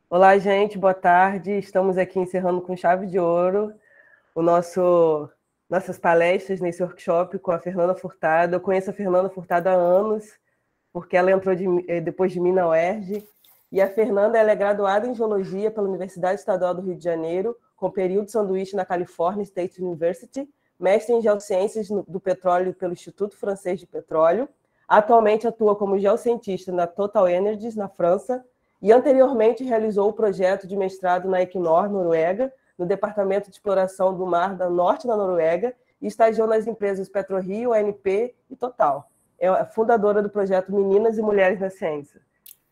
Olá, gente, boa tarde. Estamos aqui encerrando com chave de ouro nossas palestras nesse workshop com a Fernanda Furtado. Eu conheço a Fernanda Furtado há anos, porque ela entrou depois de mim na UERJ. E a Fernanda ela é graduada em Geologia pela Universidade Estadual do Rio de Janeiro, com período sanduíche na California State University, mestre em Geociências do Petróleo pelo Instituto Francês de Petróleo. Atualmente atua como geocientista na Total Energies, na França, e anteriormente realizou o projeto de mestrado na Equinor, Noruega, no Departamento de Exploração do Mar do Norte da Noruega, e estagiou nas empresas PetroRio, ANP e Total. É a fundadora do projeto Meninas e Mulheres na Ciência.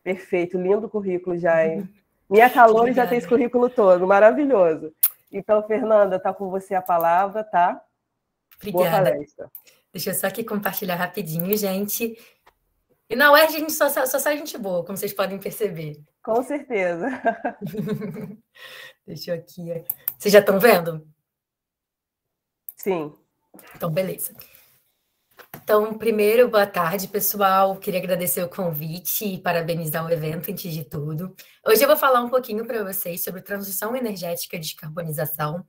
Perfeito, lindo currículo já, hein? Minha calor já tem esse currículo todo, maravilhoso. Então, Fernanda, está com você a palavra, tá? Obrigada. Boa palestra. Deixa eu só aqui compartilhar rapidinho, gente. E na UERJ a gente só sai gente boa, como vocês podem perceber. Com certeza. Deixa eu aqui. Vocês já estão vendo? Sim. Então, beleza. Então, primeiro, boa tarde, pessoal. Queria agradecer o convite e parabenizar o evento, antes de tudo. Hoje eu vou falar um pouquinho para vocês sobre transição energética e descarbonização.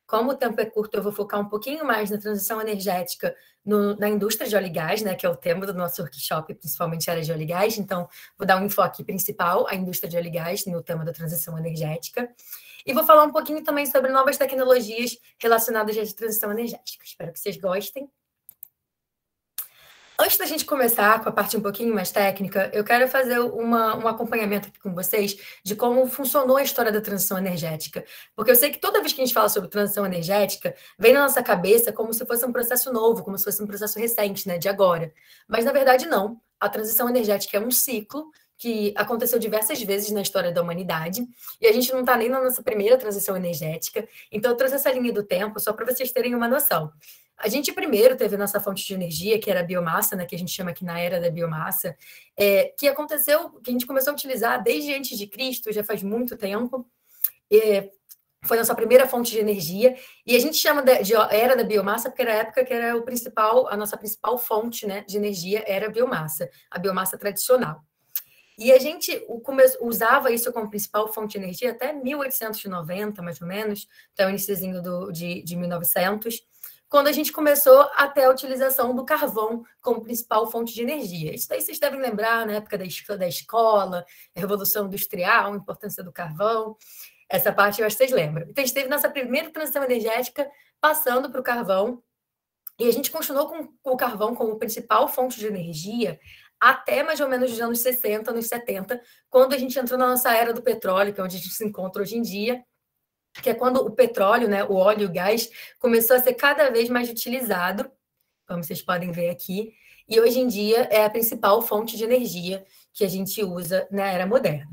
Como o tempo é curto, eu vou focar um pouquinho mais na transição energética na indústria de óleo e gás, né, que é o tema do nosso workshop, principalmente a área de óleo e gás. Então, vou dar um enfoque principal à indústria de óleo e gás no tema da transição energética. E vou falar um pouquinho também sobre novas tecnologias relacionadas à transição energética. Espero que vocês gostem. Antes da gente começar com a parte um pouquinho mais técnica, eu quero fazer um acompanhamento aqui com vocês de como funcionou a história da transição energética. Porque eu sei que toda vez que a gente fala sobre transição energética, vem na nossa cabeça como se fosse um processo novo, como se fosse um processo recente, né, de agora. Mas, na verdade, não. A transição energética é um ciclo que aconteceu diversas vezes na história da humanidade, e a gente não está nem na nossa primeira transição energética. Então, eu trouxe essa linha do tempo só para vocês terem uma noção. A gente primeiro teve a nossa fonte de energia, que era a biomassa, né, que a gente chama aqui na era da biomassa, que aconteceu, que a gente começou a utilizar desde antes de Cristo, já faz muito tempo. Foi a nossa primeira fonte de energia, e a gente chama de era da biomassa porque era a época que era a nossa principal fonte, né, de energia era a biomassa tradicional. E a gente usava isso como principal fonte de energia até 1890, mais ou menos, até o iniciozinho de 1900, quando a gente começou a ter a utilização do carvão como principal fonte de energia. Isso daí vocês devem lembrar, na época da escola, a Revolução Industrial, a importância do carvão. Essa parte eu acho que vocês lembram. Então, a gente teve nossa primeira transição energética passando para o carvão, e a gente continuou com o carvão como principal fonte de energia até mais ou menos os anos 60, anos 70, quando a gente entrou na nossa era do petróleo, que é onde a gente se encontra hoje em dia, que é quando o petróleo, né, o óleo e o gás, começou a ser cada vez mais utilizado, como vocês podem ver aqui, e hoje em dia é a principal fonte de energia que a gente usa na era moderna.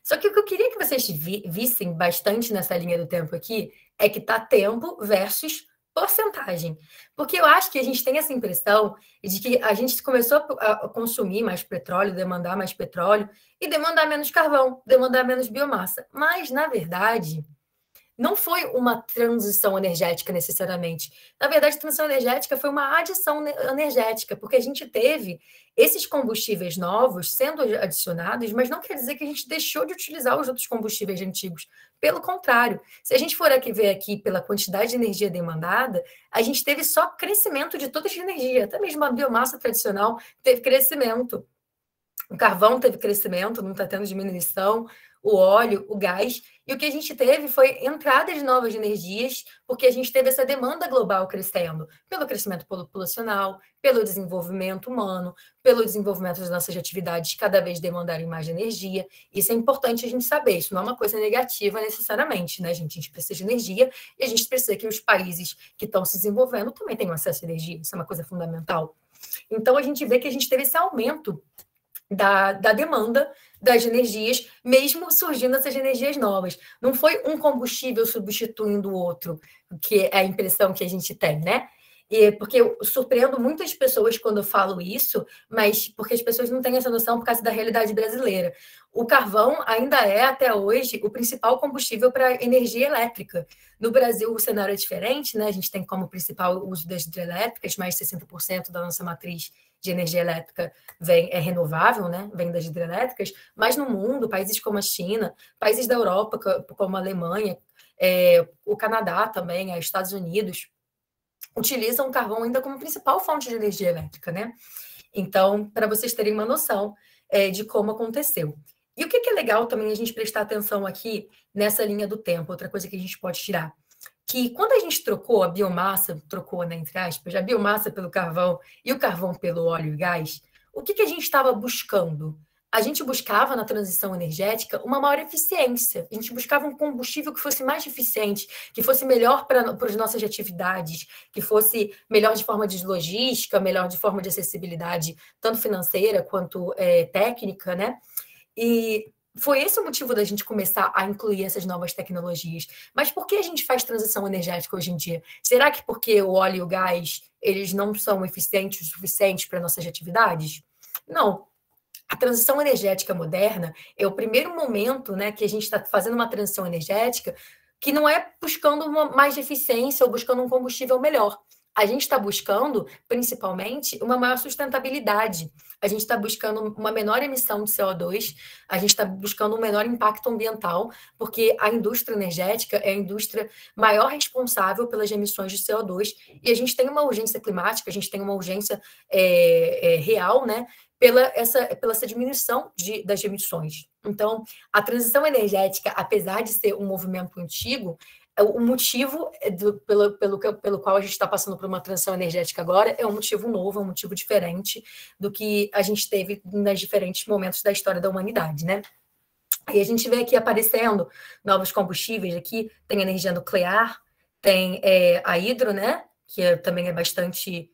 Só que o que eu queria que vocês vissem bastante nessa linha do tempo aqui é que está tempo versus porcentagem. Porque eu acho que a gente tem essa impressão de que a gente começou a consumir mais petróleo, demandar mais petróleo e demandar menos carvão, demandar menos biomassa. Mas, na verdade, não foi uma transição energética necessariamente. Na verdade, a transição energética foi uma adição energética, porque a gente teve esses combustíveis novos sendo adicionados, mas não quer dizer que a gente deixou de utilizar os outros combustíveis antigos. Pelo contrário, se a gente for ver aqui pela quantidade de energia demandada, a gente teve só crescimento de toda essa energia, até mesmo a biomassa tradicional teve crescimento. O carvão teve crescimento, não está tendo diminuição, o óleo, o gás, e o que a gente teve foi entrada de novas energias, porque a gente teve essa demanda global crescendo, pelo crescimento populacional, pelo desenvolvimento humano, pelo desenvolvimento das nossas atividades cada vez demandarem mais energia. Isso é importante a gente saber, isso não é uma coisa negativa necessariamente, né, gente? A gente precisa de energia e a gente precisa que os países que estão se desenvolvendo também tenham acesso à energia, isso é uma coisa fundamental. Então, a gente vê que a gente teve esse aumento da demanda das energias, mesmo surgindo essas energias novas. Não foi um combustível substituindo o outro, que é a impressão que a gente tem, né? Porque eu surpreendo muitas pessoas quando eu falo isso, mas porque as pessoas não têm essa noção por causa da realidade brasileira. O carvão ainda é, até hoje, o principal combustível para energia elétrica. No Brasil, o cenário é diferente, né? A gente tem como principal o uso das hidrelétricas, mais de 60% da nossa matriz de energia elétrica é renovável, né? Vem das hidrelétricas, mas no mundo, países como a China, países da Europa, como a Alemanha, o Canadá também, os Estados Unidos, utilizam o carvão ainda como principal fonte de energia elétrica, né? Então, para vocês terem uma noção de como aconteceu. E o que é legal também a gente prestar atenção aqui nessa linha do tempo, outra coisa que a gente pode tirar, que quando a gente trocou a biomassa, trocou, né, entre aspas, a biomassa pelo carvão e o carvão pelo óleo e gás, o que a gente estava buscando? A gente buscava na transição energética uma maior eficiência. A gente buscava um combustível que fosse mais eficiente, que fosse melhor para as nossas atividades, que fosse melhor de forma de logística, melhor de forma de acessibilidade, tanto financeira quanto técnica, né? E foi esse o motivo da gente começar a incluir essas novas tecnologias. Mas por que a gente faz transição energética hoje em dia? Será que porque o óleo e o gás eles não são eficientes o suficiente para nossas atividades? Não. A transição energética moderna é o primeiro momento, né, que a gente está fazendo uma transição energética que não é buscando mais eficiência ou buscando um combustível melhor. A gente está buscando, principalmente, uma maior sustentabilidade. A gente está buscando uma menor emissão de CO2, a gente está buscando um menor impacto ambiental, porque a indústria energética é a indústria maior responsável pelas emissões de CO2, e a gente tem uma urgência climática, a gente tem uma urgência real, né, pela essa diminuição das emissões. Então, a transição energética, apesar de ser um movimento antigo, o motivo pelo qual a gente está passando por uma transição energética agora é um motivo novo, é um motivo diferente do que a gente teve nos diferentes momentos da história da humanidade, né? E a gente vê aqui aparecendo novos combustíveis, aqui tem energia nuclear, tem a hidro, né? Que também é bastante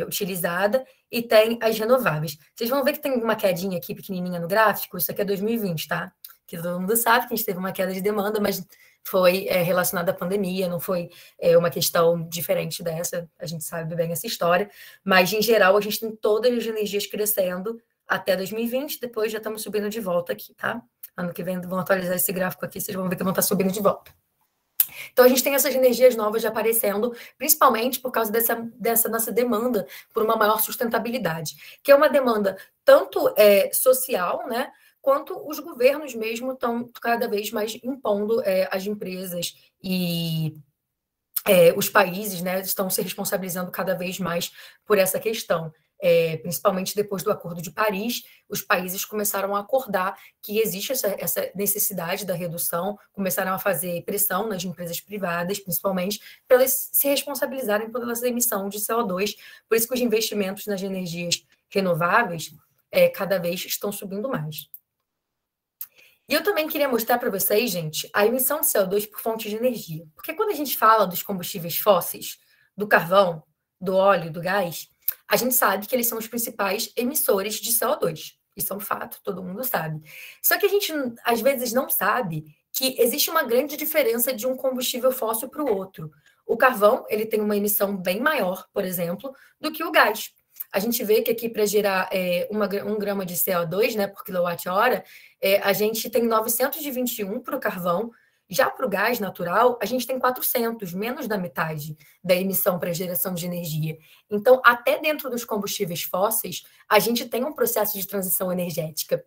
utilizada, e tem as renováveis. Vocês vão ver que tem uma quedinha aqui pequenininha no gráfico, isso aqui é 2020, tá? Que todo mundo sabe que a gente teve uma queda de demanda, mas foi relacionada à pandemia, não foi uma questão diferente dessa, a gente sabe bem essa história, mas, em geral, a gente tem todas as energias crescendo até 2020, depois já estamos subindo de volta aqui, tá? Ano que vem vão atualizar esse gráfico aqui, vocês vão ver que vão estar subindo de volta. Então, a gente tem essas energias novas já aparecendo, principalmente por causa dessa nossa demanda por uma maior sustentabilidade, que é uma demanda tanto social, né, quanto os governos mesmo estão cada vez mais impondo às empresas e os países, né, estão se responsabilizando cada vez mais por essa questão. Principalmente depois do Acordo de Paris, os países começaram a acordar que existe essa necessidade da redução, começaram a fazer pressão nas empresas privadas, principalmente, para elas se responsabilizarem por essa emissão de CO2. Por isso que os investimentos nas energias renováveis cada vez estão subindo mais. E eu também queria mostrar para vocês, gente, a emissão de CO2 por fontes de energia. Porque quando a gente fala dos combustíveis fósseis, do carvão, do óleo, do gás, a gente sabe que eles são os principais emissores de CO2. Isso é um fato, todo mundo sabe. Só que a gente, às vezes, não sabe que existe uma grande diferença de um combustível fóssil para o outro. O carvão, ele tem uma emissão bem maior, por exemplo, do que o gás. A gente vê que aqui, para gerar 1 grama de CO2, né, por quilowatt-hora, a gente tem 921 para o carvão. Já para o gás natural, a gente tem 400, menos da metade da emissão para geração de energia. Então, até dentro dos combustíveis fósseis, a gente tem um processo de transição energética.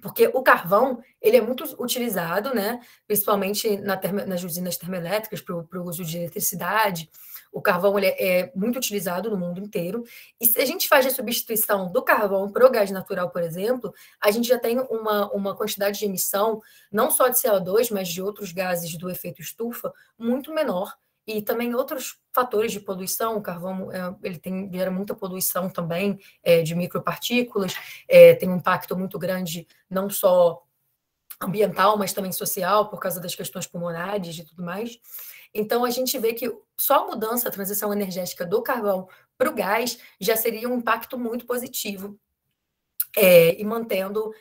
Porque o carvão, ele é muito utilizado, né, principalmente nas usinas termoelétricas, para o uso de eletricidade. O carvão ele é muito utilizado no mundo inteiro. E se a gente faz a substituição do carvão para o gás natural, por exemplo, a gente já tem uma quantidade de emissão, não só de CO2, mas de outros gases do efeito estufa, muito menor. E também outros fatores de poluição. O carvão ele gera muita poluição também de micropartículas, tem um impacto muito grande, não só ambiental, mas também social, por causa das questões pulmonares e tudo mais. Então, a gente vê que só a mudança, a transição energética do carvão para o gás já seria um impacto muito positivo e mantendo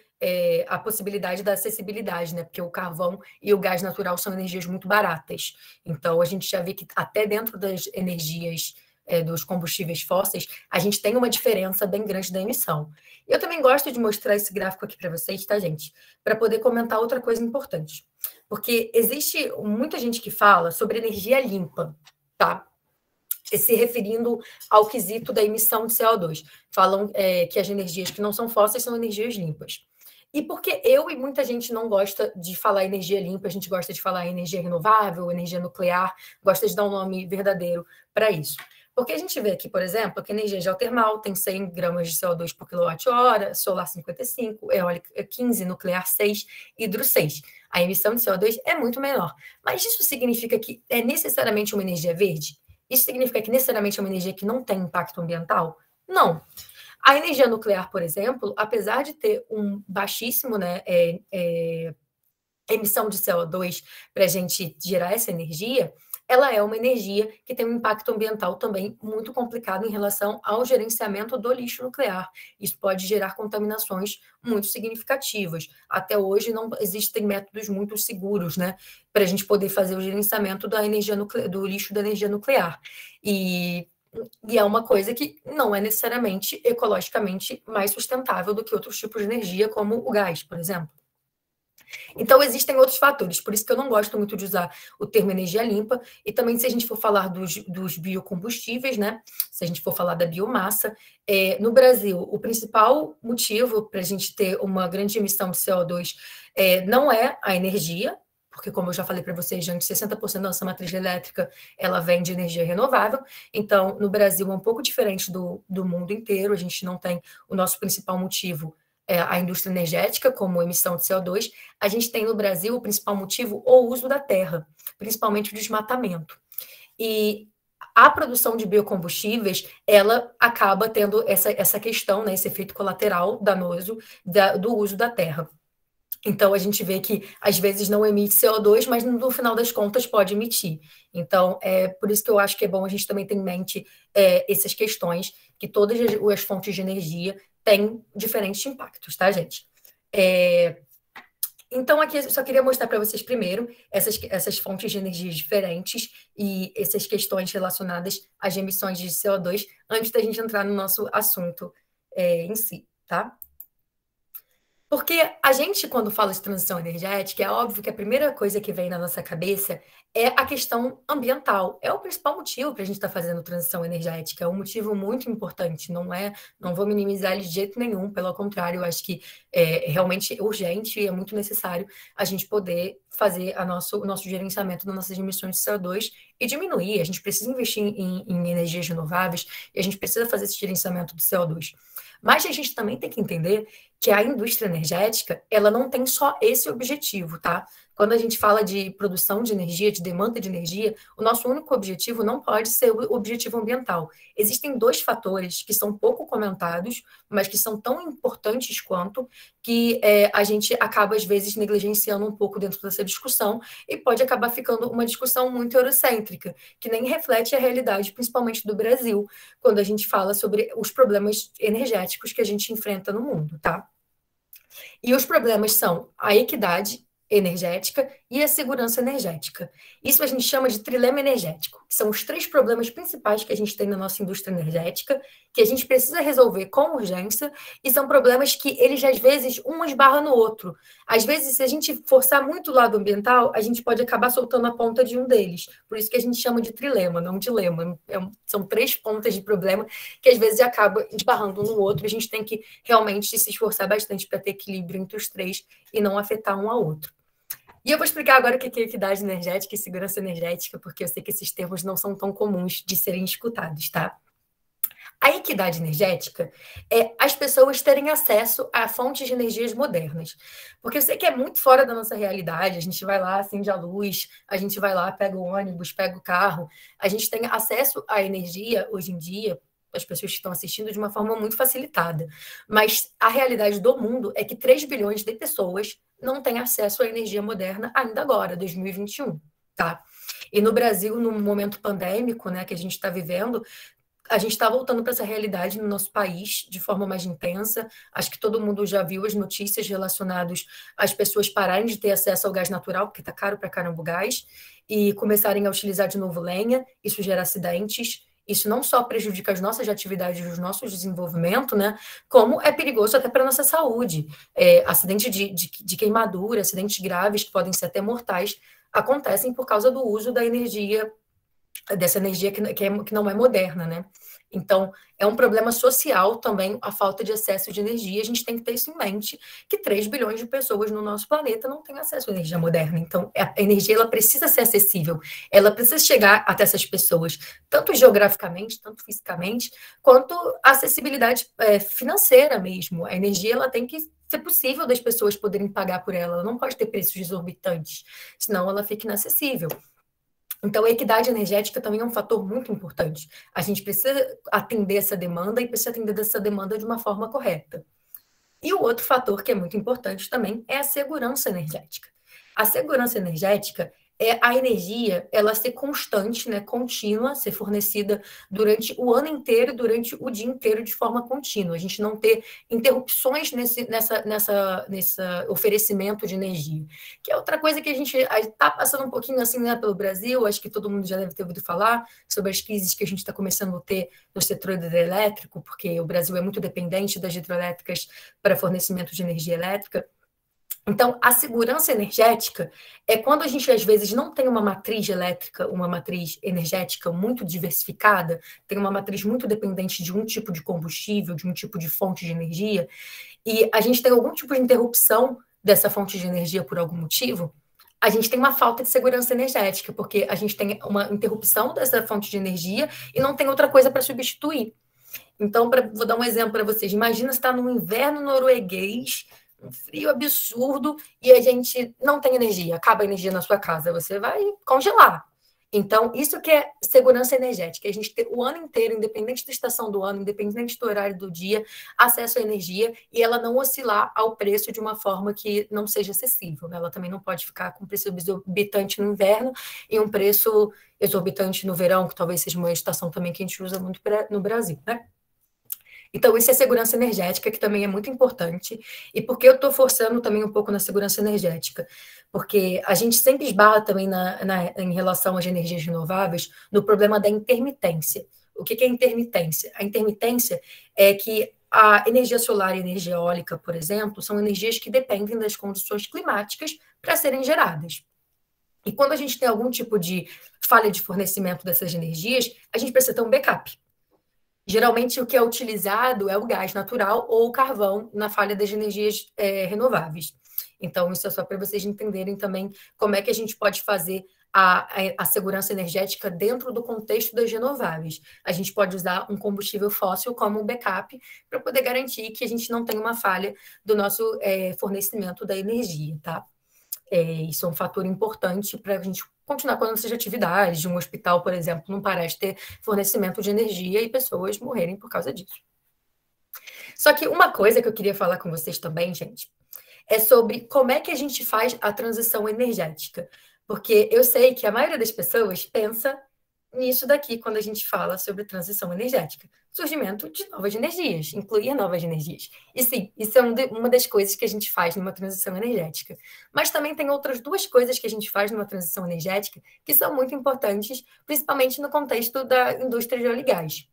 a possibilidade da acessibilidade, né? Porque o carvão e o gás natural são energias muito baratas. Então, a gente já vê que até dentro das energias dos combustíveis fósseis, a gente tem uma diferença bem grande da emissão. Eu também gosto de mostrar esse gráfico aqui para vocês, tá, gente? Para poder comentar outra coisa importante. Porque existe muita gente que fala sobre energia limpa, tá? Se referindo ao quesito da emissão de CO2. Falam que as energias que não são fósseis são energias limpas. E porque eu e muita gente não gosta de falar energia limpa, a gente gosta de falar energia renovável, energia nuclear, gosta de dar um nome verdadeiro para isso. Porque a gente vê aqui, por exemplo, que a energia geotermal tem 100 gramas de CO2 por quilowatt-hora, solar 55, eólica 15, nuclear 6, hidro 6. A emissão de CO2 é muito menor. Mas isso significa que é necessariamente uma energia verde? Isso significa que necessariamente é uma energia que não tem impacto ambiental? Não. A energia nuclear, por exemplo, apesar de ter um baixíssimo emissão de CO2 para a gente gerar essa energia, ela é uma energia que tem um impacto ambiental também muito complicado em relação ao gerenciamento do lixo nuclear. Isso pode gerar contaminações muito significativas. Até hoje não existem métodos muito seguros, né, para a gente poder fazer o gerenciamento da energia do lixo da energia nuclear. E é uma coisa que não é necessariamente ecologicamente mais sustentável do que outros tipos de energia, como o gás, por exemplo. Então, existem outros fatores, por isso que eu não gosto muito de usar o termo energia limpa, e também se a gente for falar dos biocombustíveis, né? Se a gente for falar da biomassa, no Brasil, o principal motivo para a gente ter uma grande emissão de CO2 não é a energia, porque, como eu já falei para vocês, gente, 60% da nossa matriz elétrica ela vem de energia renovável. Então, no Brasil, é um pouco diferente do mundo inteiro. A gente não tem o nosso principal motivo, a indústria energética, como emissão de CO2. A gente tem no Brasil o principal motivo, o uso da terra, principalmente o desmatamento. E a produção de biocombustíveis, ela acaba tendo essa questão, né, esse efeito colateral danoso do uso da terra. Então, a gente vê que, às vezes, não emite CO2, mas, no final das contas, pode emitir. Então, é por isso que eu acho que é bom a gente também ter em mente essas questões, que todas as fontes de energia têm diferentes impactos, tá, gente? Então, aqui eu só queria mostrar para vocês, primeiro, essas fontes de energia diferentes e essas questões relacionadas às emissões de CO2, antes da gente entrar no nosso assunto em si, tá? Porque a gente, quando fala de transição energética, é óbvio que a primeira coisa que vem na nossa cabeça é a questão ambiental. É o principal motivo para a gente estar fazendo transição energética. É um motivo muito importante. Não vou minimizar ele de jeito nenhum. Pelo contrário, eu acho que é realmente urgente e é muito necessário a gente poder fazer o nosso gerenciamento das nossas emissões de CO2 e diminuir. A gente precisa investir em energias renováveis e a gente precisa fazer esse gerenciamento do CO2. Mas a gente também tem que entender que a indústria energética, ela não tem só esse objetivo, tá? Quando a gente fala de produção de energia, de demanda de energia, o nosso único objetivo não pode ser o objetivo ambiental. Existem dois fatores que são pouco comentados, mas que são tão importantes quanto, que a gente acaba, às vezes, negligenciando um pouco dentro dessa discussão e pode acabar ficando uma discussão muito eurocêntrica, que nem reflete a realidade, principalmente do Brasil, quando a gente fala sobre os problemas energéticos que a gente enfrenta no mundo, tá? E os problemas são a equidade energética e a segurança energética. Isso a gente chama de trilema energético, que são os três problemas principais que a gente tem na nossa indústria energética, que a gente precisa resolver com urgência, e são problemas que eles, às vezes, um esbarra no outro. Às vezes, se a gente forçar muito o lado ambiental, a gente pode acabar soltando a ponta de um deles. Por isso que a gente chama de trilema, não dilema. São três pontas de problema que, às vezes, acabam esbarrando um no outro, e a gente tem que realmente se esforçar bastante para ter equilíbrio entre os três e não afetar um ao outro. E eu vou explicar agora o que é equidade energética e segurança energética, porque eu sei que esses termos não são tão comuns de serem escutados, tá? A equidade energética é as pessoas terem acesso a fontes de energias modernas. Porque eu sei que é muito fora da nossa realidade, a gente vai lá, acende a luz, a gente vai lá, pega o ônibus, pega o carro, a gente tem acesso à energia, hoje em dia, as pessoas que estão assistindo, de uma forma muito facilitada. Mas a realidade do mundo é que 3 bilhões de pessoas não têm acesso à energia moderna ainda agora, 2021, tá? E no Brasil, no momento pandêmico, né, que a gente está vivendo, a gente está voltando para essa realidade no nosso país de forma mais intensa. Acho que todo mundo já viu as notícias relacionadas às pessoas pararem de ter acesso ao gás natural, porque está caro para caramba o gás, e começarem a utilizar de novo lenha. Isso gera acidentes Isso não só prejudica as nossas atividades, os nossos desenvolvimento, né? Como é perigoso até para a nossa saúde. Acidente de queimadura, acidentes graves que podem ser até mortais, acontecem por causa do uso da energia, dessa energia que não é moderna, né? Então, é um problema social também a falta de acesso de energia. A gente tem que ter isso em mente, que 3 bilhões de pessoas no nosso planeta não têm acesso à energia moderna. Então, a energia ela precisa ser acessível, ela precisa chegar até essas pessoas, tanto geograficamente, tanto fisicamente, quanto a acessibilidade financeira mesmo. A energia ela tem que ser possível das pessoas poderem pagar por ela, ela não pode ter preços exorbitantes, senão ela fica inacessível. Então, a equidade energética também é um fator muito importante. A gente precisa atender essa demanda e precisa atender essa demanda de uma forma correta. E o outro fator que é muito importante também é a segurança energética. A segurança energética é a energia, ela ser constante, né, contínua, ser fornecida durante o ano inteiro, durante o dia inteiro de forma contínua. A gente não ter interrupções nesse oferecimento de energia. Que é outra coisa que a gente está passando um pouquinho assim, né, pelo Brasil, acho que todo mundo já deve ter ouvido falar sobre as crises que a gente está começando a ter no setor hidrelétrico, porque o Brasil é muito dependente das hidrelétricas para fornecimento de energia elétrica. Então, a segurança energética é quando a gente, às vezes, não tem uma matriz elétrica, uma matriz energética muito diversificada, tem uma matriz muito dependente de um tipo de combustível, de um tipo de fonte de energia, e a gente tem algum tipo de interrupção dessa fonte de energia por algum motivo, a gente tem uma falta de segurança energética, porque a gente tem uma interrupção dessa fonte de energia e não tem outra coisa para substituir. Então, vou dar um exemplo para vocês. Imagina você está no inverno norueguês, um frio absurdo, e a gente não tem energia, acaba a energia na sua casa, você vai congelar. Então, isso que é segurança energética, a gente ter o ano inteiro, independente da estação do ano, independente do horário do dia, acesso à energia, e ela não oscilar ao preço de uma forma que não seja acessível. Ela também não pode ficar com preço exorbitante no inverno e um preço exorbitante no verão, que talvez seja uma estação também que a gente usa muito no Brasil, né? Então, isso é segurança energética, que também é muito importante. E por que eu estou forçando também um pouco na segurança energética? Porque a gente sempre esbarra também em relação às energias renováveis no problema da intermitência. O que é intermitência? A intermitência é que a energia solar e a energia eólica, por exemplo, são energias que dependem das condições climáticas para serem geradas. E quando a gente tem algum tipo de falha de fornecimento dessas energias, a gente precisa ter um backup. Geralmente, o que é utilizado é o gás natural ou o carvão na falha das energias renováveis. Então, isso é só para vocês entenderem também como é que a gente pode fazer a segurança energética dentro do contexto das renováveis. A gente pode usar um combustível fóssil como um backup para poder garantir que a gente não tenha uma falha do nosso fornecimento da energia, tá? Isso é um fator importante para a gente continuar com nossas atividades, de um hospital, por exemplo, não parar de ter fornecimento de energia e pessoas morrerem por causa disso. Só que uma coisa que eu queria falar com vocês também, gente, é sobre como é que a gente faz a transição energética. Porque eu sei que a maioria das pessoas pensa nisso daqui quando a gente fala sobre transição energética. Surgimento de novas energias, incluir novas energias. E sim, isso é uma das coisas que a gente faz numa transição energética. Mas também tem outras duas coisas que a gente faz numa transição energética que são muito importantes, principalmente no contexto da indústria de óleo e gás,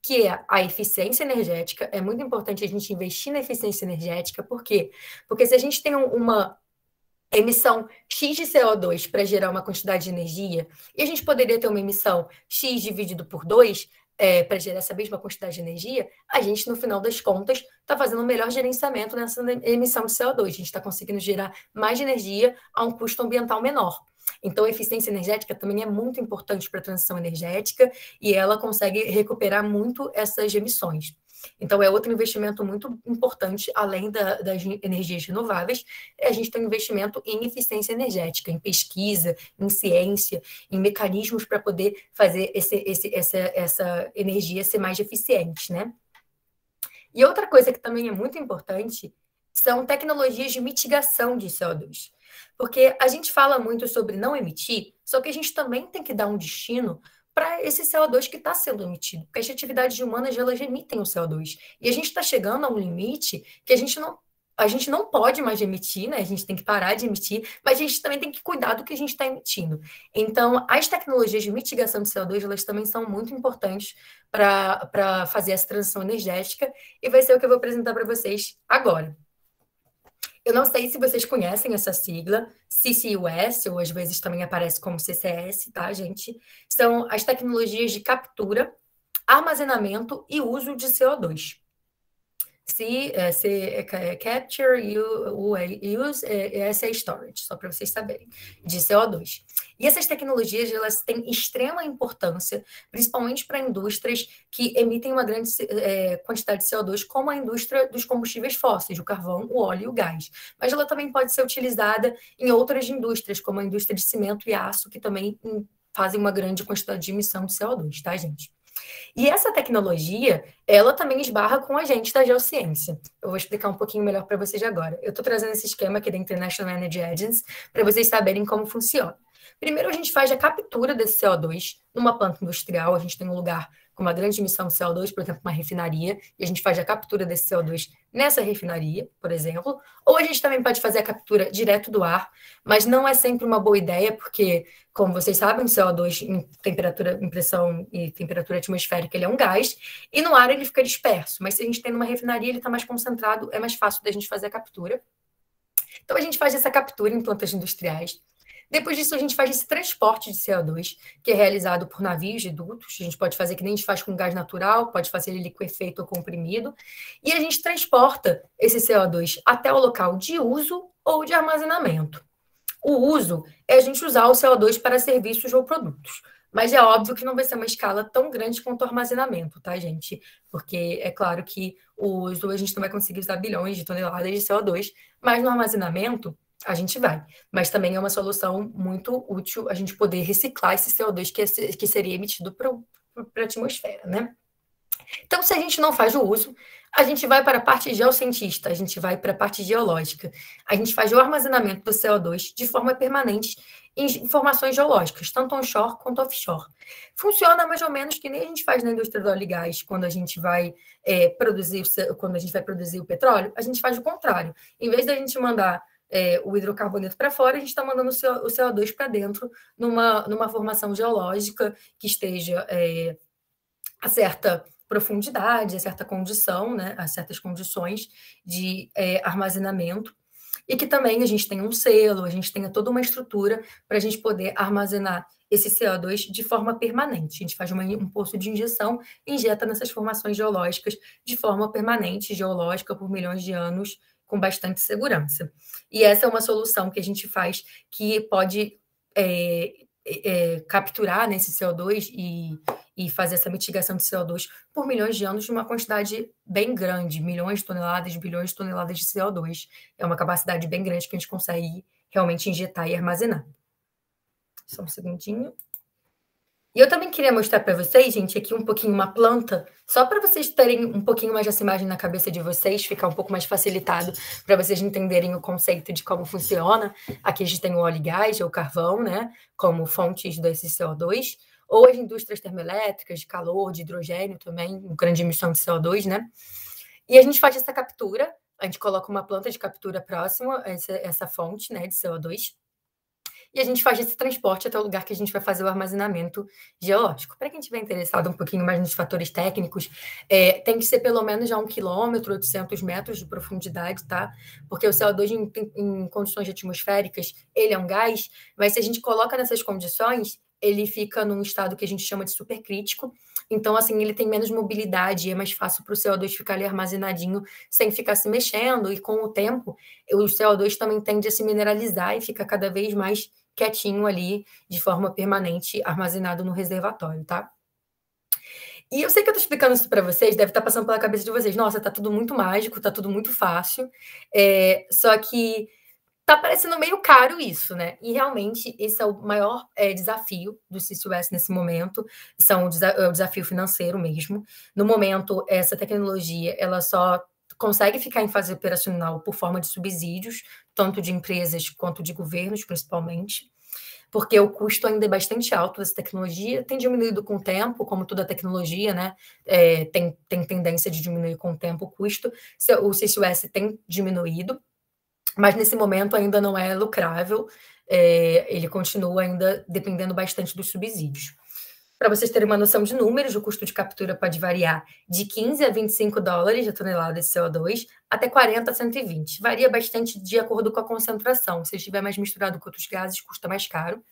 que é a eficiência energética. É muito importante a gente investir na eficiência energética. Por quê? Porque se a gente tem uma emissão X de CO2 para gerar uma quantidade de energia, e a gente poderia ter uma emissão X dividido por 2 para gerar essa mesma quantidade de energia, a gente, no final das contas, está fazendo um melhor gerenciamento nessa emissão de CO2. A gente está conseguindo gerar mais energia a um custo ambiental menor. Então, a eficiência energética também é muito importante para a transição energética e ela consegue recuperar muito essas emissões. Então, é outro investimento muito importante, além das energias renováveis, a gente tem um investimento em eficiência energética, em pesquisa, em ciência, em mecanismos para poder fazer essa energia ser mais eficiente, né? E outra coisa que também é muito importante são tecnologias de mitigação de CO2. Porque a gente fala muito sobre não emitir, só que a gente também tem que dar um destino para esse CO2 que está sendo emitido, porque as atividades humanas elas emitem o CO2. E a gente está chegando a um limite que a gente não a gente não pode mais emitir, né? A gente tem que parar de emitir, mas a gente também tem que cuidar do que a gente está emitindo. Então, as tecnologias de mitigação de CO2, elas também são muito importantes para fazer essa transição energética, e vai ser o que eu vou apresentar para vocês agora. Eu não sei se vocês conhecem essa sigla, CCUS, ou às vezes também aparece como CCS, tá, gente? São as tecnologias de captura, armazenamento e uso de CO2. Capture, Use, essa é Storage, só para vocês saberem, de CO2. E essas tecnologias, elas têm extrema importância, principalmente para indústrias que emitem uma grande quantidade de CO2, como a indústria dos combustíveis fósseis, o carvão, o óleo e o gás. Mas ela também pode ser utilizada em outras indústrias, como a indústria de cimento e aço, que também fazem uma grande quantidade de emissão de CO2, tá, gente? E essa tecnologia, ela também esbarra com a gente da geociência. Eu vou explicar um pouquinho melhor para vocês agora. Eu estou trazendo esse esquema aqui da International Energy Agency para vocês saberem como funciona. Primeiro, a gente faz a captura desse CO2 numa planta industrial. A gente tem um lugar com uma grande emissão de CO2, por exemplo, uma refinaria, e a gente faz a captura desse CO2 nessa refinaria, por exemplo. Ou a gente também pode fazer a captura direto do ar, mas não é sempre uma boa ideia, porque, como vocês sabem, o CO2 em temperatura, em pressão e temperatura atmosférica, ele é um gás, e no ar ele fica disperso. Mas se a gente tem numa refinaria, ele está mais concentrado, é mais fácil da gente fazer a captura. Então, a gente faz essa captura em plantas industriais. Depois disso, a gente faz esse transporte de CO2, que é realizado por navios de dutos. A gente pode fazer que nem a gente faz com gás natural, pode fazer ele liquefeito ou comprimido. E a gente transporta esse CO2 até o local de uso ou de armazenamento. O uso é a gente usar o CO2 para serviços ou produtos. Mas é óbvio que não vai ser uma escala tão grande quanto o armazenamento, tá, gente? Porque é claro que o uso a gente não vai conseguir usar bilhões de toneladas de CO2, mas no armazenamento a gente vai. Mas também é uma solução muito útil a gente poder reciclar esse CO2 que seria emitido para a atmosfera, né? Então, se a gente não faz o uso, a gente vai para a parte geocientista, a gente vai para a parte geológica. A gente faz o armazenamento do CO2 de forma permanente em informações geológicas, tanto onshore quanto offshore. Funciona mais ou menos que nem a gente faz na indústria do óleo e gás, quando a gente vai produzir o petróleo, a gente faz o contrário. Em vez da gente mandar o hidrocarboneto para fora, a gente está mandando o CO2 para dentro numa formação geológica que esteja a certa profundidade, a certa condição, né, a certas condições de armazenamento, e que também a gente tenha um selo, a gente tenha toda uma estrutura para a gente poder armazenar esse CO2 de forma permanente. A gente faz um poço de injeção e injeta nessas formações geológicas de forma permanente, geológica, por milhões de anos, com bastante segurança. E essa é uma solução que a gente faz que pode capturar nesse CO2 e fazer essa mitigação de CO2 por milhões de anos de uma quantidade bem grande, milhões de toneladas, bilhões de toneladas de CO2. É uma capacidade bem grande que a gente consegue realmente injetar e armazenar. Só um segundinho. E eu também queria mostrar para vocês, gente, aqui um pouquinho uma planta, só para vocês terem um pouquinho mais dessa imagem na cabeça de vocês, ficar um pouco mais facilitado para vocês entenderem o conceito de como funciona. Aqui a gente tem o óleo e gás, ou carvão, né, como fontes desse CO2, ou as indústrias termoelétricas de calor, de hidrogênio também, grande emissão de CO2, né? E a gente faz essa captura, a gente coloca uma planta de captura próxima a essa fonte, né, de CO2, e a gente faz esse transporte até o lugar que a gente vai fazer o armazenamento geológico. Para quem estiver interessado um pouquinho mais nos fatores técnicos, tem que ser pelo menos já 1 quilômetro, 800 metros de profundidade, tá? Porque o CO2 em condições atmosféricas, ele é um gás, mas se a gente coloca nessas condições, ele fica num estado que a gente chama de supercrítico. Então, assim, ele tem menos mobilidade e é mais fácil para o CO2 ficar ali armazenadinho sem ficar se mexendo. E com o tempo, o CO2 também tende a se mineralizar e fica cada vez mais quietinho ali, de forma permanente, armazenado no reservatório, tá? E eu sei que eu tô explicando isso para vocês, deve estar passando pela cabeça de vocês. Nossa, tá tudo muito mágico, tá tudo muito fácil. Só que tá parecendo meio caro isso, né? E realmente esse é o maior desafio do CCUS nesse momento, é o desafio financeiro mesmo. No momento, essa tecnologia, ela só consegue ficar em fase operacional por forma de subsídios, tanto de empresas quanto de governos, principalmente. porque o custo ainda é bastante alto dessa tecnologia, tem diminuído com o tempo, como toda tecnologia, né? Tem tendência de diminuir com o tempo o custo. O CCUS tem diminuído, mas nesse momento ainda não é lucrável, ele continua ainda dependendo bastante dos subsídios. Para vocês terem uma noção de números, o custo de captura pode variar de 15 a 25 dólares a tonelada de CO2, até 40 a 120. Varia bastante de acordo com a concentração. Se estiver mais misturado com outros gases, custa mais caro.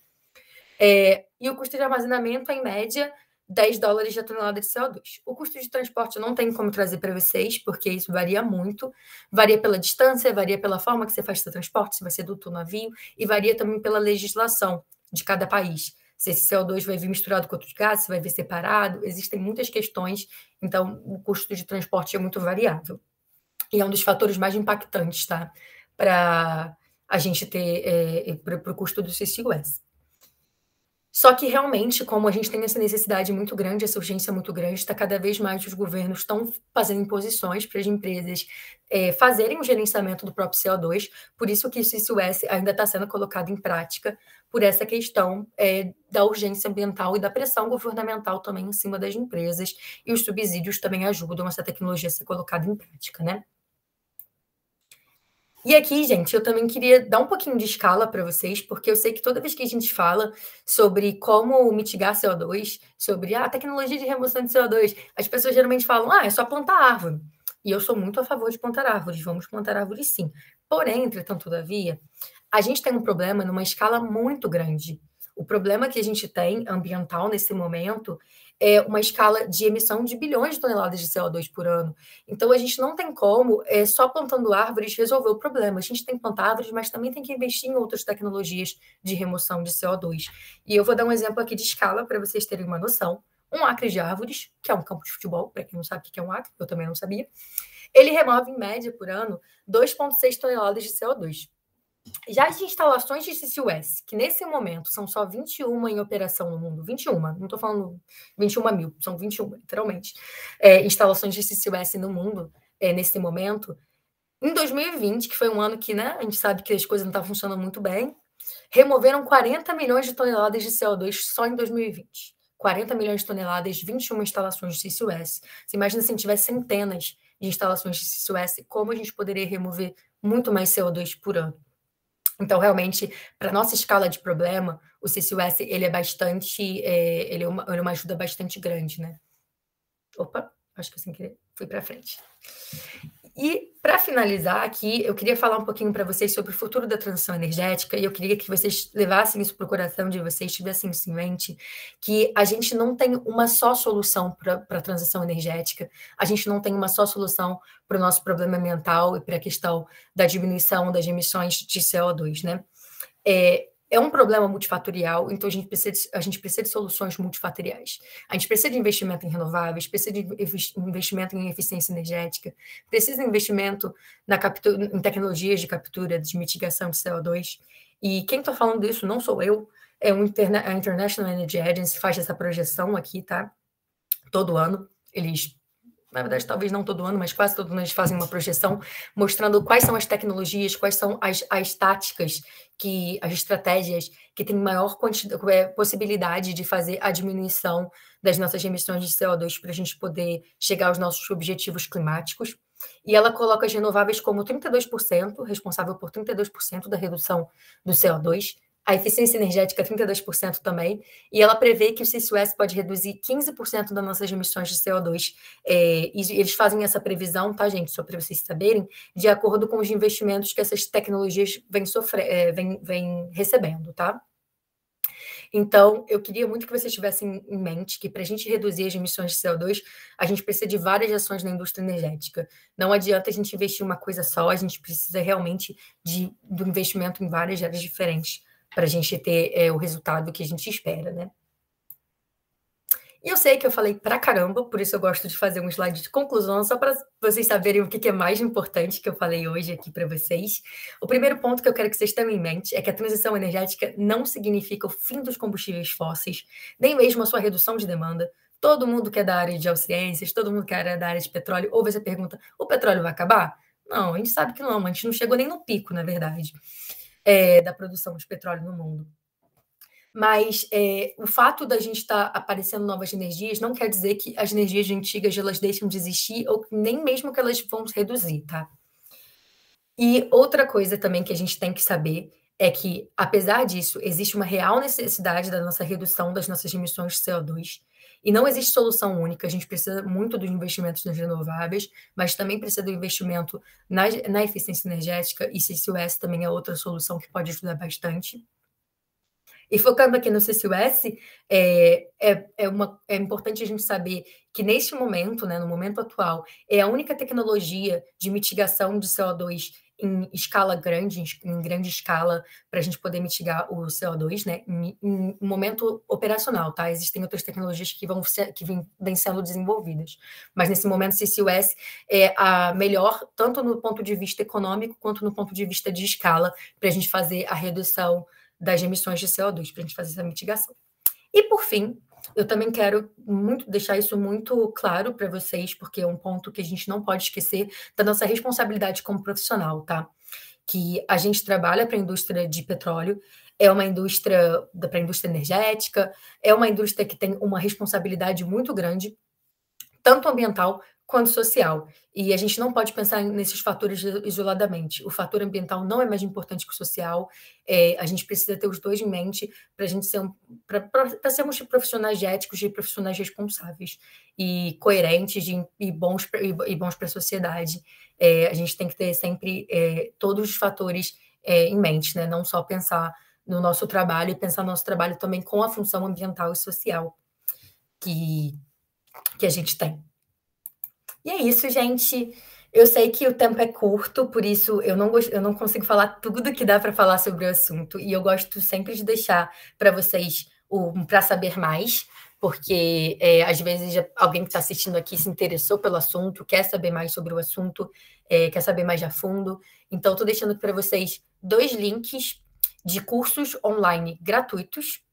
E o custo de armazenamento é, em média, 10 dólares a tonelada de CO2. O custo de transporte eu não tenho como trazer para vocês, porque isso varia muito. Varia pela distância, varia pela forma que você faz seu transporte, se vai ser duto ou navio, e varia também pela legislação de cada país. Se esse CO2 vai vir misturado com outros gases, se vai vir separado, existem muitas questões, então o custo de transporte é muito variável. E é um dos fatores mais impactantes, tá? Para a gente ter, para o custo do CCUS. Só que realmente, como a gente tem essa necessidade muito grande, essa urgência muito grande, está cada vez mais os governos estão fazendo imposições para as empresas fazerem o gerenciamento do próprio CO2, por isso que o CCUS ainda está sendo colocado em prática, por essa questão da urgência ambiental e da pressão governamental também em cima das empresas, e os subsídios também ajudam essa tecnologia a ser colocada em prática, né? E aqui, gente, eu também queria dar um pouquinho de escala para vocês, porque eu sei que toda vez que a gente fala sobre como mitigar CO2, sobre a tecnologia de remoção de CO2, as pessoas geralmente falam, é só plantar árvore. E eu sou muito a favor de plantar árvores, vamos plantar árvores sim. Porém, entretanto, todavia, a gente tem um problema numa escala muito grande. O problema que a gente tem ambiental nesse momento é uma escala de emissão de bilhões de toneladas de CO2 por ano. Então, a gente não tem como, só plantando árvores, resolver o problema. A gente tem que plantar árvores, mas também tem que investir em outras tecnologias de remoção de CO2. E eu vou dar um exemplo aqui de escala para vocês terem uma noção. Um acre de árvores, que é um campo de futebol, para quem não sabe o que é um acre, eu também não sabia, ele remove, em média, por ano, 2,6 toneladas de CO2. Já as instalações de CCUS, que nesse momento são só 21 em operação no mundo, 21, não estou falando 21 mil, são 21, literalmente, instalações de CCUS no mundo, nesse momento. Em 2020, que foi um ano que, né, a gente sabe que as coisas não estavam funcionando muito bem, removeram 40 milhões de toneladas de CO2 só em 2020. 40 milhões de toneladas, 21 instalações de CCUS. Você imagina se a gente tivesse centenas de instalações de CCUS, como a gente poderia remover muito mais CO2 por ano. Então, realmente, para nossa escala de problema, o CCUS, ele é bastante, ele é uma ajuda bastante grande, né? Opa, acho que eu sem querer fui para frente. E, para finalizar aqui, eu queria falar um pouquinho para vocês sobre o futuro da transição energética, e eu queria que vocês levassem isso para o coração de vocês, tivessem isso em mente, que a gente não tem uma só solução para a transição energética, a gente não tem uma só solução para o nosso problema ambiental e para a questão da diminuição das emissões de CO2, né? É um problema multifatorial, então a gente precisa de soluções multifatoriais. A gente precisa de investimento em renováveis, precisa de investimento em eficiência energética, precisa de investimento em tecnologias de captura, de mitigação de CO2. E quem está falando disso não sou eu, a International Energy Agency faz essa projeção aqui, tá? Todo ano, eles... Na verdade, talvez não todo ano, mas quase todo ano eles fazem uma projeção mostrando quais são as tecnologias, quais são as táticas, as estratégias que têm maior possibilidade de fazer a diminuição das nossas emissões de CO2 para a gente poder chegar aos nossos objetivos climáticos. E ela coloca as renováveis como 32%, responsável por 32% da redução do CO2, a eficiência energética 32% também, e ela prevê que o CCUS pode reduzir 15% das nossas emissões de CO2. E eles fazem essa previsão, tá, gente? Só para vocês saberem, de acordo com os investimentos que essas tecnologias vêm recebendo, tá? Então, eu queria muito que vocês tivessem em mente que para a gente reduzir as emissões de CO2, a gente precisa de várias ações na indústria energética. Não adianta a gente investir em uma coisa só, a gente precisa realmente do investimento em várias áreas diferentes para a gente ter o resultado que a gente espera, né? E eu sei que eu falei pra caramba, por isso eu gosto de fazer um slide de conclusão, só para vocês saberem o que é mais importante que eu falei hoje aqui para vocês. O primeiro ponto que eu quero que vocês tenham em mente é que a transição energética não significa o fim dos combustíveis fósseis, nem mesmo a sua redução de demanda. Todo mundo que é da área de geociências, todo mundo que é da área de petróleo, ou você pergunta, o petróleo vai acabar? Não, a gente sabe que não, a gente não chegou nem no pico, na verdade, da produção de petróleo no mundo. Mas o fato da gente estar aparecendo novas energias não quer dizer que as energias antigas elas deixam de existir ou nem mesmo que elas vão se reduzir, tá? E outra coisa também que a gente tem que saber é que, apesar disso, existe uma real necessidade da nossa redução das nossas emissões de CO2 e não existe solução única. A gente precisa muito dos investimentos nas renováveis, mas também precisa do investimento na eficiência energética, e CCUS também é outra solução que pode ajudar bastante. E focando aqui no CCUS, é importante a gente saber que neste momento, né, no momento atual, é a única tecnologia de mitigação de CO2 em escala grande, em grande escala, para a gente poder mitigar o CO2, né, em momento operacional, tá? Existem outras tecnologias que vêm sendo desenvolvidas, mas nesse momento CCUS é a melhor, tanto no ponto de vista econômico, quanto no ponto de vista de escala, para a gente fazer a redução das emissões de CO2, para a gente fazer essa mitigação. E, por fim, eu também quero deixar isso muito claro para vocês, porque é um ponto que a gente não pode esquecer da nossa responsabilidade como profissional, tá? Que a gente trabalha para a indústria de petróleo, é uma indústria para a indústria energética, é uma indústria que tem uma responsabilidade muito grande, tanto ambiental quanto social. E a gente não pode pensar nesses fatores isoladamente. O fator ambiental não é mais importante que o social. A gente precisa ter os dois em mente para a gente para sermos profissionais éticos e profissionais responsáveis e coerentes e bons para a sociedade. A gente tem que ter sempre todos os fatores em mente, né? Não só pensar no nosso trabalho e pensar no nosso trabalho também com a função ambiental e social que a gente tem. E é isso, gente. Eu sei que o tempo é curto, por isso eu não consigo falar tudo que dá para falar sobre o assunto. E eu gosto sempre de deixar para vocês para saber mais, porque às vezes alguém que está assistindo aqui se interessou pelo assunto, quer saber mais sobre o assunto, quer saber mais a fundo. Então, estou deixando para vocês 2 links de cursos online gratuitos.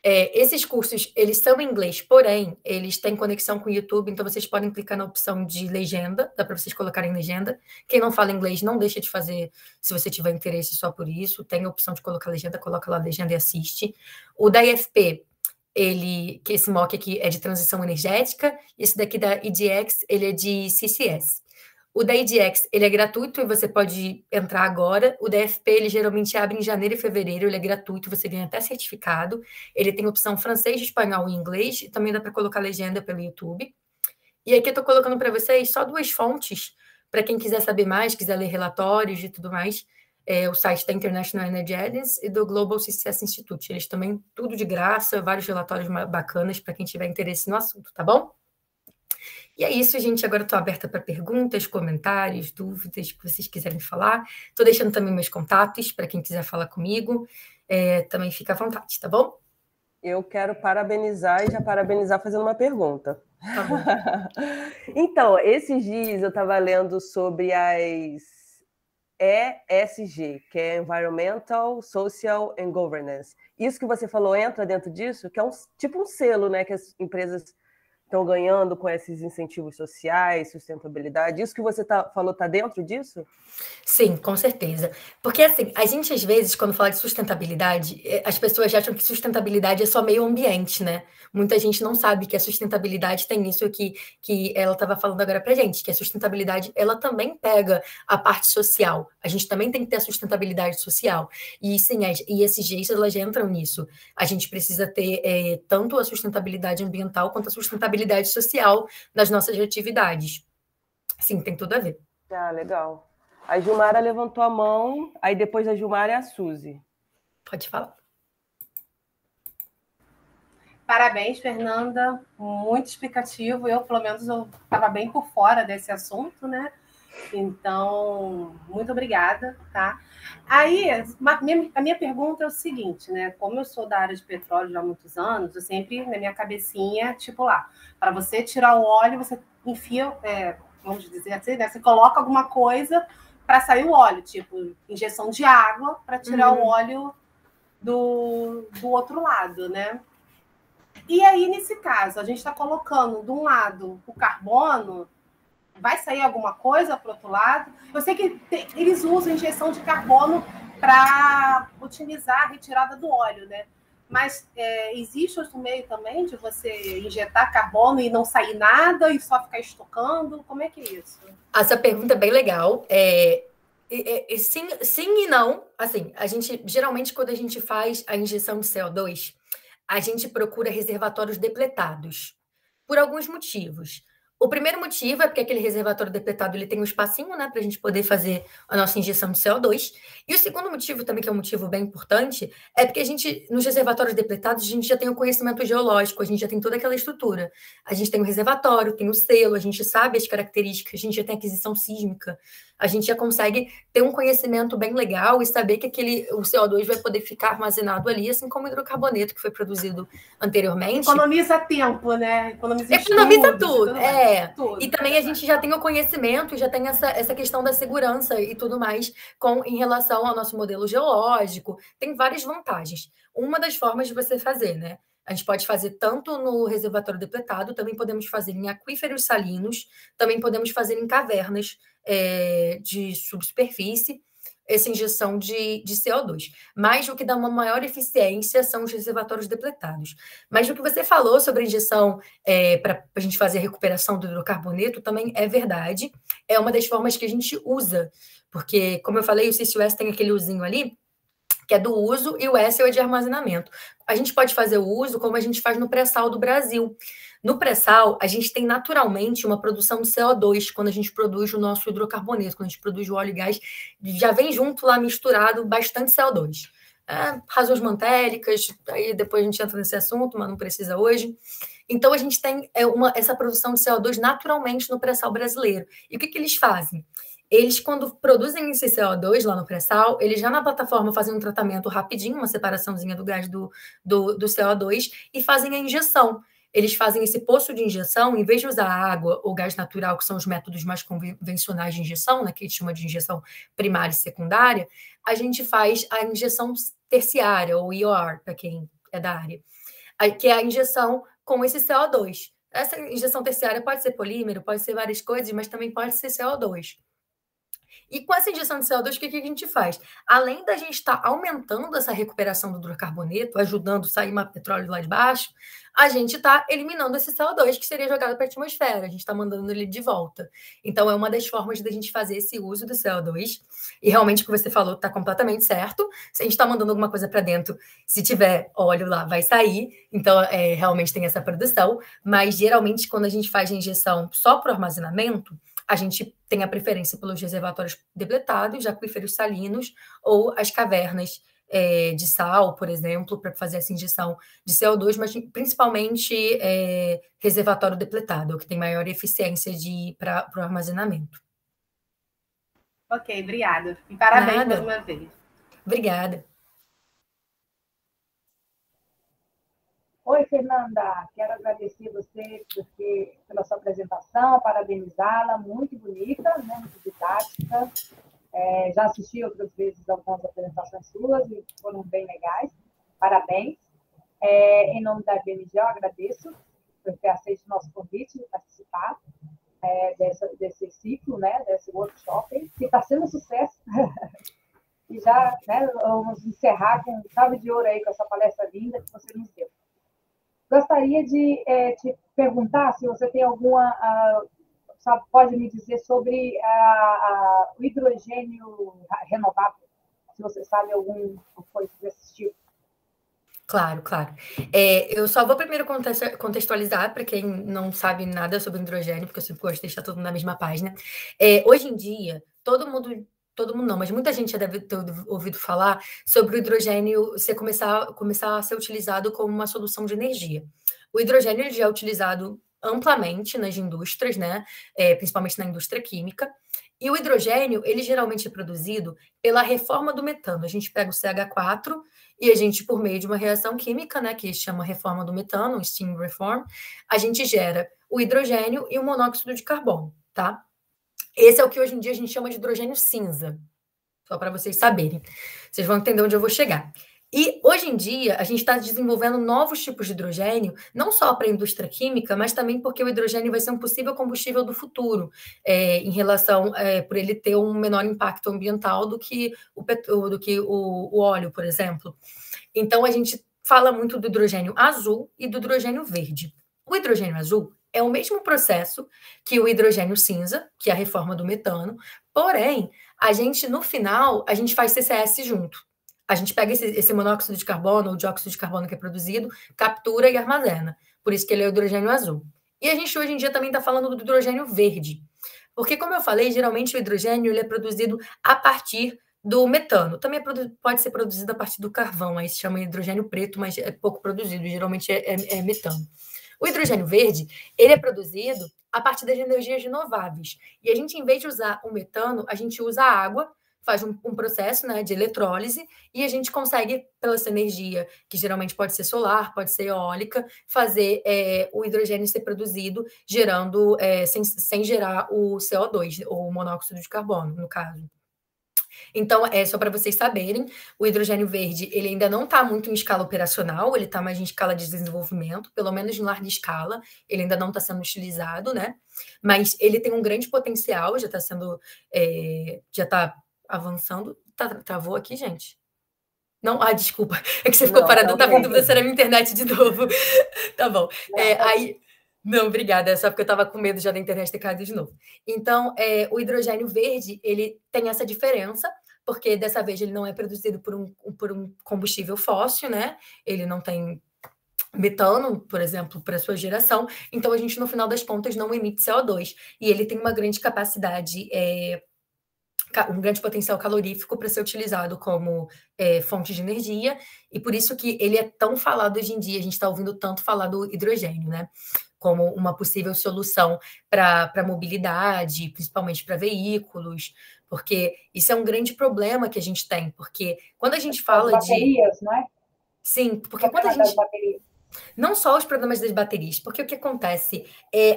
Esses cursos, eles são em inglês, porém, eles têm conexão com o YouTube, então vocês podem clicar na opção de legenda, dá para vocês colocarem legenda. Quem não fala inglês, não deixa de fazer, se você tiver interesse só por isso. Tem a opção de colocar legenda, coloca lá a legenda e assiste. O da IFP, que esse MOOC aqui é de transição energética, esse daqui da EDX, ele é de CCS. O da EDX, ele é gratuito e você pode entrar agora. O da FP, ele geralmente abre em janeiro e fevereiro, ele é gratuito, você ganha até certificado. Ele tem opção francês, espanhol e inglês, e também dá para colocar legenda pelo YouTube. E aqui eu estou colocando para vocês só 2 fontes, para quem quiser saber mais, quiser ler relatórios e tudo mais. O site da International Energy Agency e do Global CCS Institute. Eles também, tudo de graça, vários relatórios bacanas para quem tiver interesse no assunto, tá bom? E é isso, gente. Agora estou aberta para perguntas, comentários, dúvidas que vocês quiserem falar. Estou deixando também meus contatos para quem quiser falar comigo. Também fica à vontade, tá bom? Eu quero parabenizar e já parabenizar fazendo uma pergunta. Tá bom. Então, esses dias eu estava lendo sobre as ESG, que é Environmental, Social and Governance. Isso que você falou entra dentro disso? Que é tipo um selo, né, que as empresas estão ganhando com esses incentivos sociais, sustentabilidade. Isso que você falou está dentro disso? Sim, com certeza. Porque, assim, a gente, às vezes, quando fala de sustentabilidade, as pessoas acham que sustentabilidade é só meio ambiente, né? Muita gente não sabe que a sustentabilidade tem isso que ela estava falando agora pra gente, que a sustentabilidade, ela também pega a parte social. A gente também tem que ter a sustentabilidade social. E, sim, as ESGs, elas já entram nisso. A gente precisa ter tanto a sustentabilidade ambiental quanto a sustentabilidade social nas nossas atividades. Sim, tem tudo a ver. Ah, legal. A Gilmara levantou a mão, aí depois da Gilmara é a Suzy. Pode falar. Parabéns, Fernanda. Muito explicativo. Eu, pelo menos, eu estava bem por fora desse assunto, né? Então, muito obrigada, tá? Aí, a minha pergunta é o seguinte, né? Como eu sou da área de petróleo já há muitos anos, eu sempre, na minha cabecinha, tipo lá, para você tirar o óleo, você enfia, vamos dizer assim, né? Você coloca alguma coisa para sair o óleo, tipo injeção de água para tirar o óleo do outro lado, né? E aí, nesse caso, a gente está colocando de um lado o carbono, vai sair alguma coisa para o outro lado? Eu sei que eles usam injeção de carbono para otimizar a retirada do óleo, né? Mas existe outro meio também de você injetar carbono e não sair nada e só ficar estocando? Como é que é isso? Essa pergunta é bem legal. Sim, sim e não. Assim, a gente geralmente, quando a gente faz a injeção de CO2, a gente procura reservatórios depletados, por alguns motivos. O primeiro motivo é porque aquele reservatório depletado ele tem um espacinho, né, para a gente poder fazer a nossa injeção de CO2. E o segundo motivo também, que é um motivo bem importante, é porque a gente, nos reservatórios depletados, a gente já tem o conhecimento geológico, a gente já tem toda aquela estrutura. A gente tem o reservatório, tem o selo, a gente sabe as características, a gente já tem aquisição sísmica, a gente já consegue ter um conhecimento bem legal e saber que o CO2 vai poder ficar armazenado ali, assim como o hidrocarboneto que foi produzido anteriormente. Economiza tempo, né? Economiza tudo, tudo. E também a gente já tem o conhecimento, já tem essa questão da segurança e tudo mais em relação ao nosso modelo geológico. Tem várias vantagens. Uma das formas de você fazer, né? A gente pode fazer tanto no reservatório depletado, também podemos fazer em aquíferos salinos, também podemos fazer em cavernas de subsuperfície, essa injeção de CO2. Mas o que dá uma maior eficiência são os reservatórios depletados. Mas o que você falou sobre a injeção para a gente fazer a recuperação do hidrocarboneto também é verdade. É uma das formas que a gente usa. Porque, como eu falei, o CCUS tem aquele usinho ali, que é do uso, e o S é o de armazenamento. A gente pode fazer o uso como a gente faz no pré-sal do Brasil. No pré-sal, a gente tem naturalmente uma produção de CO2 quando a gente produz o nosso hidrocarboneto, quando a gente produz o óleo e gás, já vem junto lá misturado bastante CO2. Razões mantélicas, aí depois a gente entra nesse assunto, mas não precisa hoje. Então, a gente tem essa produção de CO2 naturalmente no pré-sal brasileiro. E o que eles fazem? Eles, quando produzem esse CO2 lá no pré-sal, eles já na plataforma fazem um tratamento rapidinho, uma separaçãozinha do gás do CO2 e fazem a injeção. Eles fazem esse poço de injeção, em vez de usar água ou gás natural, que são os métodos mais convencionais de injeção, né, que a gente chama de injeção primária e secundária, a gente faz a injeção terciária, ou IOR, para quem é da área, que é a injeção com esse CO2. Essa injeção terciária pode ser polímero, pode ser várias coisas, mas também pode ser CO2. E com essa injeção de CO2, o que a gente faz? Além da gente estar aumentando essa recuperação do hidrocarboneto, ajudando a sair mais petróleo lá de baixo, a gente está eliminando esse CO2 que seria jogado para a atmosfera, a gente está mandando ele de volta. Então, é uma das formas da gente fazer esse uso do CO2. E realmente o que você falou está completamente certo. Se a gente está mandando alguma coisa para dentro, se tiver óleo lá, vai sair. Então, realmente tem essa produção. Mas, geralmente, quando a gente faz a injeção só para o armazenamento, a gente tem a preferência pelos reservatórios depletados, aquíferos salinos ou as cavernas de sal, por exemplo, para fazer essa injeção de CO2, mas principalmente reservatório depletado, que tem maior eficiência para o armazenamento. Ok, obrigada. E parabéns mais uma vez. Obrigada. Oi, Fernanda, quero agradecer você pela sua apresentação, parabenizá-la, muito bonita, né, muito didática. Já assisti outras vezes algumas apresentações suas e foram bem legais. Parabéns. Em nome da BMG, eu agradeço por ter aceito o nosso convite de participar desse ciclo, né, desse workshop, que está sendo um sucesso. E já, né, vamos encerrar com chave de ouro aí com essa palestra linda que você nos deu. Gostaria de te perguntar se você tem alguma... pode me dizer sobre o hidrogênio renovável, se você sabe alguma coisa desse tipo. Claro, claro. Eu só vou primeiro contextualizar para quem não sabe nada sobre hidrogênio, porque eu sempre gosto de deixar todo mundo na mesma página. Hoje em dia, todo mundo não, mas muita gente já deve ter ouvido falar sobre o hidrogênio começar a ser utilizado como uma solução de energia. O hidrogênio ele já é utilizado amplamente nas indústrias, né? Principalmente na indústria química. E o hidrogênio, ele geralmente é produzido pela reforma do metano. A gente pega o CH4 e a gente, por meio de uma reação química, né, que chama reforma do metano, steam reform, a gente gera o hidrogênio e o monóxido de carbono, tá? Esse é o que hoje em dia a gente chama de hidrogênio cinza, só para vocês saberem. Vocês vão entender onde eu vou chegar. E hoje em dia a gente está desenvolvendo novos tipos de hidrogênio, não só para a indústria química, mas também porque o hidrogênio vai ser um possível combustível do futuro, em relação por ele ter um menor impacto ambiental do que o óleo, por exemplo. Então a gente fala muito do hidrogênio azul e do hidrogênio verde. O hidrogênio azul é o mesmo processo que o hidrogênio cinza, que é a reforma do metano, porém, no final, a gente faz CCS junto. A gente pega esse monóxido de carbono ou dióxido de carbono que é produzido, captura e armazena. Por isso que ele é o hidrogênio azul. E a gente hoje em dia também está falando do hidrogênio verde. Porque, como eu falei, geralmente o hidrogênio ele é produzido a partir do metano. Também pode ser produzido a partir do carvão, aí se chama hidrogênio preto, mas é pouco produzido, geralmente é metano. O hidrogênio verde, ele é produzido a partir das energias renováveis. E a gente, em vez de usar o metano, a gente usa a água, faz um processo, né, de eletrólise, e a gente consegue, pela essa energia, que geralmente pode ser solar, pode ser eólica, fazer o hidrogênio ser produzido, gerando, sem gerar o CO2, ou o monóxido de carbono, no caso. Então, só para vocês saberem, o hidrogênio verde ele ainda não está muito em escala operacional, ele está mais em escala de desenvolvimento, pelo menos em larga escala, ele ainda não está sendo utilizado, né? Mas ele tem um grande potencial, já está sendo, já está avançando. Travou aqui, gente? Não, desculpa, é que você ficou parado, tá vindo dúvida se era minha internet de novo. Tá bom. Não, obrigada, é só porque eu estava com medo já da internet ter caído de novo. Então, o hidrogênio verde, ele tem essa diferença, porque dessa vez ele não é produzido por um combustível fóssil, né? Ele não tem metano, por exemplo, para sua geração. Então, a gente, no final das contas, não emite CO2. E ele tem uma grande capacidade, um grande potencial calorífico para ser utilizado como fonte de energia. E por isso que ele é tão falado hoje em dia. A gente está ouvindo tanto falar do hidrogênio, né? Como uma possível solução para mobilidade, principalmente para veículos, porque isso é um grande problema que a gente tem, porque quando a gente fala as baterias, né? Sim, porque quando a gente... Não só os problemas das baterias, porque o que acontece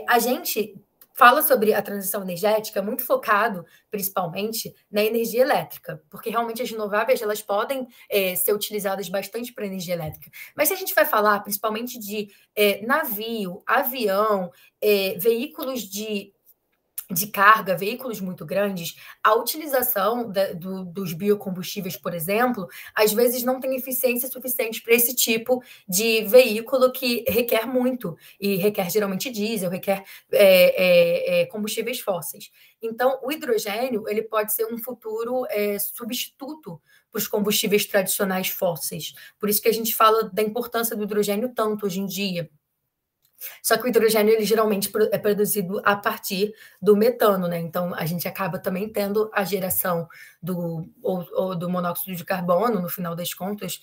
a gente fala sobre a transição energética muito focado, principalmente, na energia elétrica, porque realmente as renováveis elas podem ser utilizadas bastante para energia elétrica. Mas se a gente vai falar principalmente de navio, avião, veículos de carga, veículos muito grandes, a utilização dos biocombustíveis, por exemplo, às vezes não tem eficiência suficiente para esse tipo de veículo que requer muito, e requer geralmente diesel, requer combustíveis fósseis. Então, o hidrogênio ele pode ser um futuro substituto para os combustíveis tradicionais fósseis. Por isso que a gente fala da importância do hidrogênio tanto hoje em dia. Só que o hidrogênio, ele geralmente é produzido a partir do metano, né? Então, a gente acaba também tendo a geração do monóxido de carbono, no final das contas.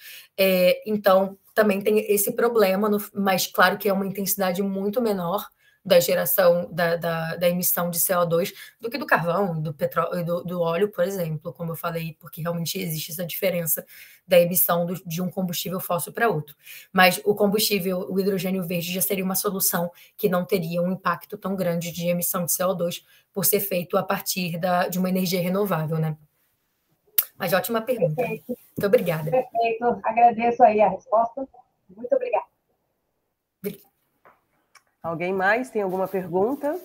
Então, também tem esse problema, mas claro que é uma intensidade muito menor da geração da emissão de CO2 do que do carvão, do petróleo, do óleo, por exemplo, como eu falei, porque realmente existe essa diferença da emissão de um combustível fóssil para outro. Mas o hidrogênio verde já seria uma solução que não teria um impacto tão grande de emissão de CO2 por ser feito a partir de uma energia renovável, né? Mas ótima pergunta. Perfeito. Muito obrigada. Perfeito. Agradeço aí a resposta. Muito obrigada. Alguém mais tem alguma pergunta?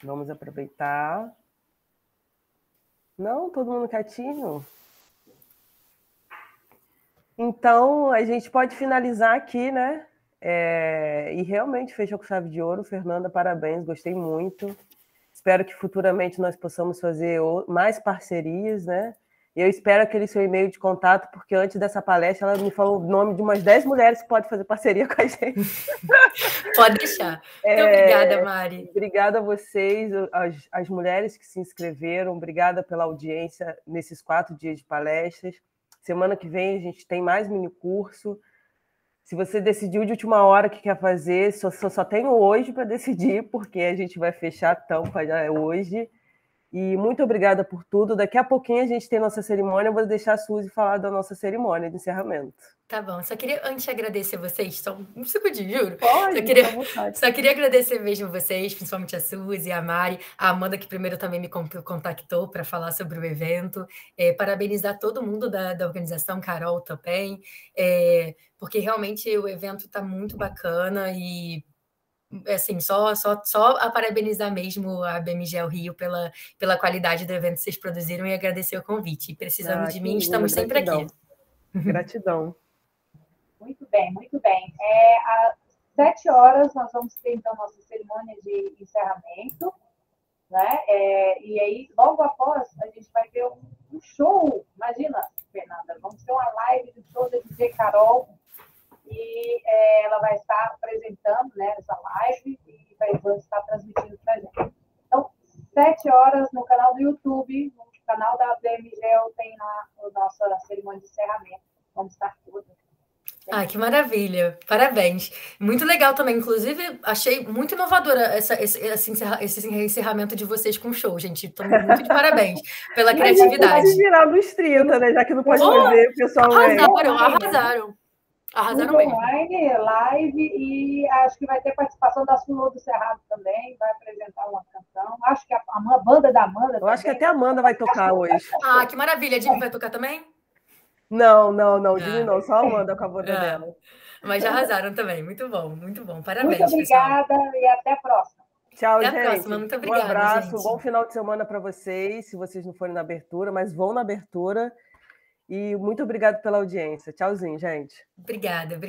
Vamos aproveitar. Não? Todo mundo quietinho? Então, a gente pode finalizar aqui, né? E realmente fechou com chave de ouro. Fernanda, parabéns, gostei muito. Espero que futuramente nós possamos fazer mais parcerias, né? E eu espero aquele seu e-mail de contato, porque antes dessa palestra ela me falou o nome de umas 10 mulheres que podem fazer parceria com a gente. Pode deixar. Muito obrigada, Mari. Obrigada a vocês, as mulheres que se inscreveram. Obrigada pela audiência nesses 4 dias de palestras. Semana que vem a gente tem mais minicurso. Se você decidiu de última hora o que quer fazer, só tenho hoje para decidir, porque a gente vai fechar a tampa hoje. E muito obrigada por tudo. Daqui a pouquinho a gente tem nossa cerimônia. Eu vou deixar a Suzy falar da nossa cerimônia de encerramento. Tá bom. Só queria, antes de agradecer vocês, só um segundinho, juro. Pode, só queria agradecer mesmo vocês, principalmente a Suzy, a Mari, a Amanda, que primeiro também me contactou para falar sobre o evento. Parabenizar todo mundo da organização, Carol também, porque realmente o evento está muito bacana e... assim, só a parabenizar mesmo a BMGEL Rio pela qualidade do evento que vocês produziram e agradecer o convite. Precisando de mim, estamos sempre aqui. Gratidão. Muito bem, muito bem. Às 7 horas nós vamos ter, então, nossa cerimônia de encerramento, né? E aí, logo após, a gente vai ter um show. Imagina, Fernanda, vamos ter uma live do show da DJ Carol, e ela vai estar apresentando, né, essa live e vamos estar transmitindo para a gente. Então, 7 horas no canal do YouTube, no canal da BMGEL, tem lá a nossa cerimônia de encerramento. Vamos estar todos. Ah, que maravilha! Parabéns. Muito legal também. Inclusive, achei muito inovadora esse encerramento de vocês com o show, gente. Estou muito de parabéns pela criatividade. Pode virar nos 30, né? Já que não pode fazer, o pessoal Arrasaram mesmo. Online, live, e acho que vai ter participação da Sulô do Cerrado também, vai apresentar uma canção. Acho que a banda da Amanda. Eu acho que até a Amanda vai tocar hoje. Ah, que maravilha! A Jimmy vai tocar também? Não, Jimmy não, só a Amanda com a banda dela. Mas já arrasaram também. Muito bom. Parabéns, muito obrigada, pessoal. E até a próxima. Tchau, até gente. A próxima. Muito obrigada, um abraço, gente. Um bom final de semana para vocês, se vocês não forem na abertura, mas vão na abertura. E muito obrigada pela audiência. Tchauzinho, gente. Obrigada.